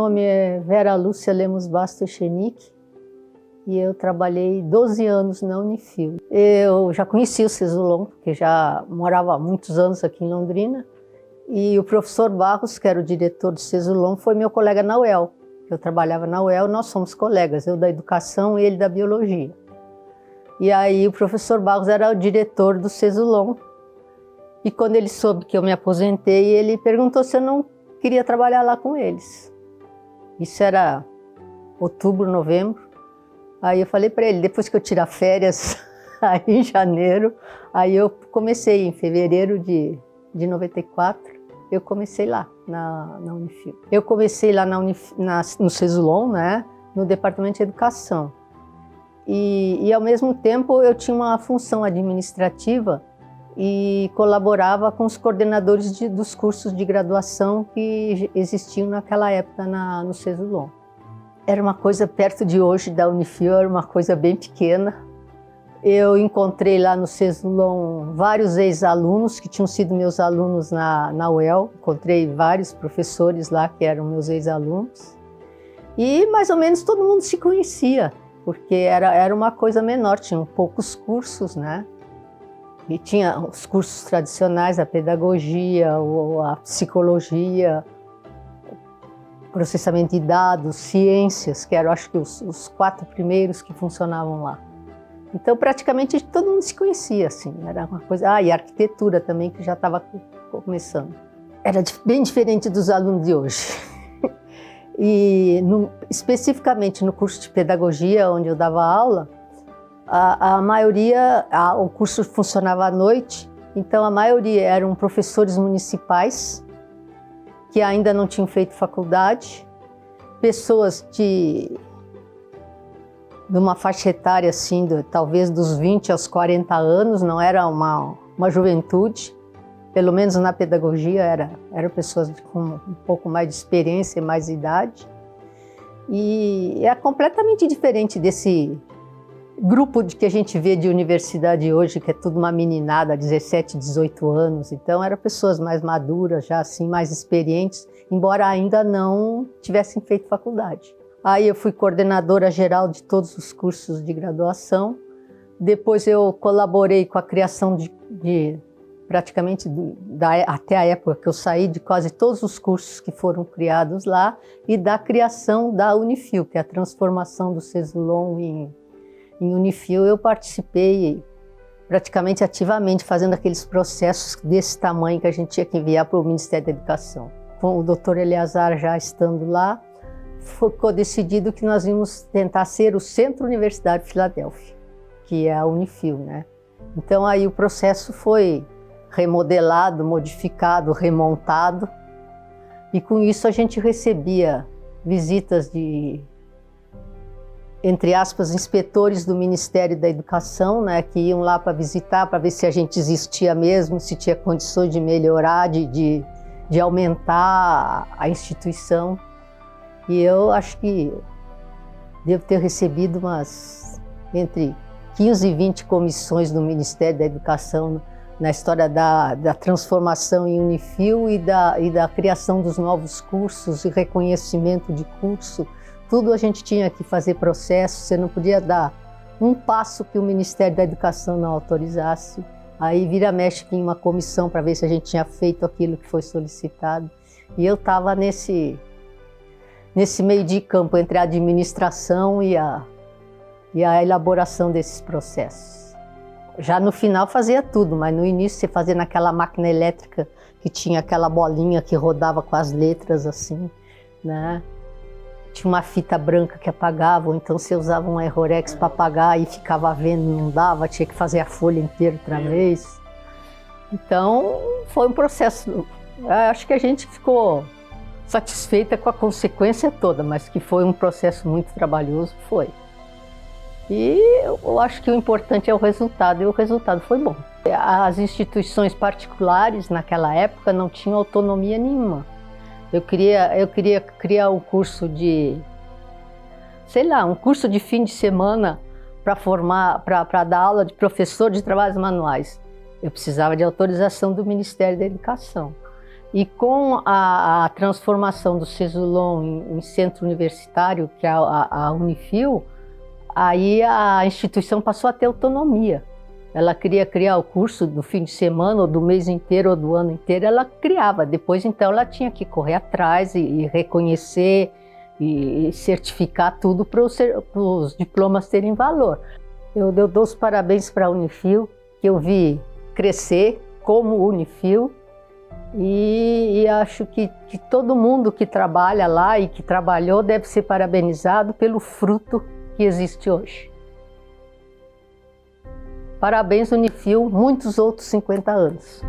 nome é Vera Lúcia Lemos Bastos Echenique e eu trabalhei 12 anos na Unifil. Eu já conheci o Cesulon, porque já morava há muitos anos aqui em Londrina, e o professor Barros, que era o diretor do Cesulon, foi meu colega na UEL. Eu trabalhava na UEL, nós somos colegas, eu da educação e ele da biologia. E aí o professor Barros era o diretor do Cesulon, e quando ele soube que eu me aposentei, ele perguntou se eu não queria trabalhar lá com eles. Isso era outubro, novembro. Aí eu falei para ele, depois que eu tirar férias, aí em janeiro, aí eu comecei em fevereiro de 94, eu comecei lá na Unifil. Eu comecei lá no Cesulon, né, no departamento de educação. E ao mesmo tempo eu tinha uma função administrativa e colaborava com os coordenadores dos cursos de graduação que existiam naquela época no Cesulon. Era uma coisa perto de hoje da Unifil, era uma coisa bem pequena. Eu encontrei lá no Cesulon vários ex-alunos que tinham sido meus alunos na UEL. Encontrei vários professores lá que eram meus ex-alunos. E mais ou menos todo mundo se conhecia, porque era uma coisa menor, tinham poucos cursos, né? E tinha os cursos tradicionais, a pedagogia, a psicologia, processamento de dados, ciências, que eram, acho que, os 4 primeiros que funcionavam lá. Então, praticamente, todo mundo se conhecia, assim, era uma coisa... e arquitetura também, que já estava começando. Era bem diferente dos alunos de hoje. E, especificamente no curso de pedagogia, onde eu dava aula, a maioria, o curso funcionava à noite, então a maioria eram professores municipais que ainda não tinham feito faculdade, pessoas de uma faixa etária assim, talvez dos 20 aos 40 anos, não era uma juventude, pelo menos na pedagogia eram pessoas com um pouco mais de experiência e mais idade. E é completamente diferente desse grupo que a gente vê de universidade hoje, que é tudo uma meninada, 17, 18 anos. Então, eram pessoas mais maduras, já assim, mais experientes, embora ainda não tivessem feito faculdade. Aí eu fui coordenadora geral de todos os cursos de graduação. Depois eu colaborei com a criação praticamente até a época que eu saí, de quase todos os cursos que foram criados lá, e da criação da Unifil, que é a transformação do Cesulon em Unifil. Eu participei praticamente ativamente, fazendo aqueles processos desse tamanho que a gente tinha que enviar para o Ministério da Educação. Com o Dr. Eleazar já estando lá, ficou decidido que nós íamos tentar ser o Centro Universitário de Filadélfia, que é a Unifil, né? Então aí o processo foi remodelado, modificado, remontado, e com isso a gente recebia visitas de, entre aspas, inspetores do Ministério da Educação, né, que iam lá para visitar, para ver se a gente existia mesmo, se tinha condições de melhorar, de aumentar a instituição. E eu acho que devo ter recebido entre 15 e 20 comissões do Ministério da Educação na história da transformação em Unifil e da criação dos novos cursos e reconhecimento de curso. Tudo a gente tinha que fazer processo, você não podia dar um passo que o Ministério da Educação não autorizasse. Aí vira-mexe vinha uma comissão para ver se a gente tinha feito aquilo que foi solicitado. E eu estava nesse meio de campo entre a administração e a elaboração desses processos. Já no final fazia tudo, mas no início você fazia naquela máquina elétrica que tinha aquela bolinha que rodava com as letras assim, né? Tinha uma fita branca que apagava, ou então você usava um Aerorex para apagar e ficava vendo, não dava, tinha que fazer a folha inteira outra vez. Então foi um processo, acho que a gente ficou satisfeita com a consequência toda, mas que foi um processo muito trabalhoso, foi. E eu acho que o importante é o resultado, e o resultado foi bom. As instituições particulares naquela época não tinham autonomia nenhuma. Eu queria criar um curso um curso de fim de semana para dar aula de professor de trabalhos manuais. Eu precisava de autorização do Ministério da Educação. E com a transformação do Cesulon em centro universitário, que é a Unifil, aí a instituição passou a ter autonomia. Ela queria criar o curso do fim de semana, ou do mês inteiro, ou do ano inteiro, ela criava. Depois, então, ela tinha que correr atrás e reconhecer e certificar tudo para os diplomas terem valor. Eu dou os parabéns para a Unifil, que eu vi crescer como Unifil, e acho que todo mundo que trabalha lá e que trabalhou deve ser parabenizado pelo fruto que existe hoje. Parabéns, Unifil, muitos outros 50 anos.